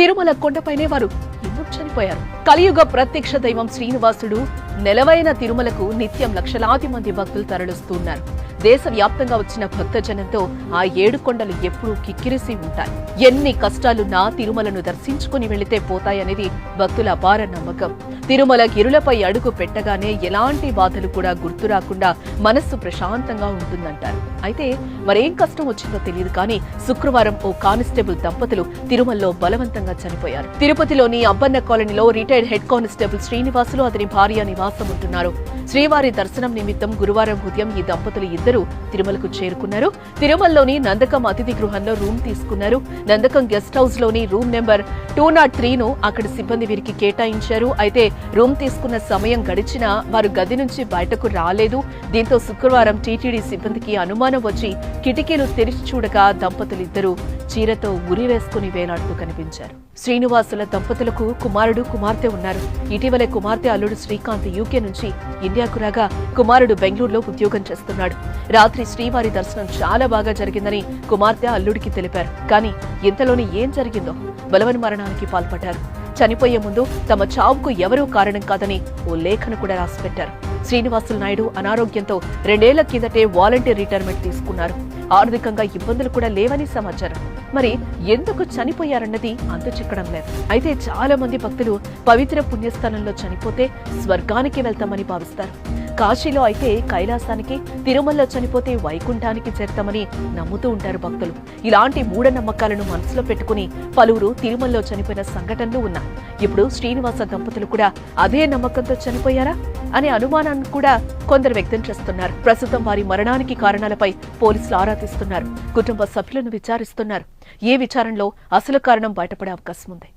తిరుమల కొండపైనే వారు ఎందుకు చనిపోయారు? కలియుగ ప్రత్యక్ష దైవం శ్రీనివాసుడు నెలవైన తిరుమలకు నిత్యం లక్షలాది మంది భక్తులు తరలిస్తున్నారు. దేశవ్యాప్తంగా వచ్చిన భక్తజనంతో ఆ 7 కొండలు ఎప్పుడూ కిక్కిరిసి ఉంటాయి. ఎన్ని కష్టాలున్నా తిరుమలను దర్శించుకుని వెళితే పోతాయనేది భక్తుల అపార నమ్మకం. తిరుమల గిరులపై అడుగు పెట్టగానే ఎలాంటి బాధలు కూడా గుర్తు రాకుండా మనస్సు ప్రశాంతంగా ఉంటుందంటారు. అయితే మరేం కష్టం వచ్చిందో తెలియదు కానీ శుక్రవారం ఓ కానిస్టేబుల్ దంపతులు తిరుమలలో బలవంతంగా చనిపోయారు. తిరుపతిలోని అబ్బన్న కాలనీలో రిటైర్డ్ హెడ్ కానిస్టేబుల్ శ్రీనివాసులు అతని భార్య నివాసం ఉంటున్నారు. శ్రీవారి దర్శనం నిమిత్తం గురువారం ఉదయం ఈ దంపతులు ఇద్దరు తిరుమలకు చేరుకున్నారు. తిరుమలలోని నందకం అతిథి గృహంలో రూమ్ తీసుకున్నారు. నందకం గెస్ట్ హౌస్ లోని రూమ్ నెంబర్ 203ను అక్కడి సిబ్బంది వీరికి కేటాయించారు. అయితే రూమ్ తీసుకున్న సమయం గడిచినా వారు గది నుంచి బయటకు రాలేదు. దీంతో శుక్రవారం టీటీడీ సిబ్బందికి అనుమానం వచ్చి కిటికీలు తెరిచి చూడగా దంపతులిద్దరూ చీరతో ఉరివేసుకుని వేలాడుతూ కనిపించారు. శ్రీనివాసుల దంపతులకు కుమారుడు కుమార్తె ఉన్నారు. ఇటీవలే కుమార్తె అల్లుడు శ్రీకాంత్ యూకే నుంచి ఇండియాకు రాగా కుమారుడు బెంగళూరులో ఉద్యోగం చేస్తున్నాడు. రాత్రి శ్రీవారి దర్శనం చాలా బాగా జరిగిందని కుమార్తె అల్లుడికి తెలిపారు. కానీ ఇంతలోని ఏం జరిగిందో బలవన్ మరణానికి పాల్పడ్డారు. చనిపోయే ముందు తమ చావుకు ఎవరూ కారణం కాదని ఓ లేఖను కూడా రాసిపెట్టారు. శ్రీనివాసులు నాయుడు అనారోగ్యంతో 2 ఏళ్ల కిందటే వాలంటీర్ రిటైర్మెంట్ తీసుకున్నారు. ఆర్థికంగా ఇబ్బందులు కూడా లేవని సమాచారం. మరి ఎందుకు చనిపోయారన్నది అంత చిక్కడం లేదు. అయితే చాలా మంది భక్తులు పవిత్ర పుణ్యస్థానంలో చనిపోతే స్వర్గానికి వెళ్తామని భావిస్తారు. కాశీలో అయితే కైలాసానికి, తిరుమలలో చనిపోతే వైకుంఠానికి చేరతామని నమ్ముతూ ఉంటారు భక్తులు. ఇలాంటి మూఢనమ్మకాలను మనసులో పెట్టుకుని పలువురు తిరుమలలో చనిపోయిన సంఘటనలు ఉన్నాయి. ఇప్పుడు శ్రీనివాస దంపతులు కూడా అదే నమ్మకంతో చనిపోయారా అనే అనుమానాన్ని కూడా కొందరు వ్యక్తం చేస్తున్నారు. ప్రస్తుతం వారి మరణానికి కారణాలపై పోలీసులు ఆరా తీస్తున్నారు. కుటుంబ సభ్యులను విచారిస్తున్నారు. ఏ విచారణలో అసలు కారణం బయటపడే అవకాశం ఉంది.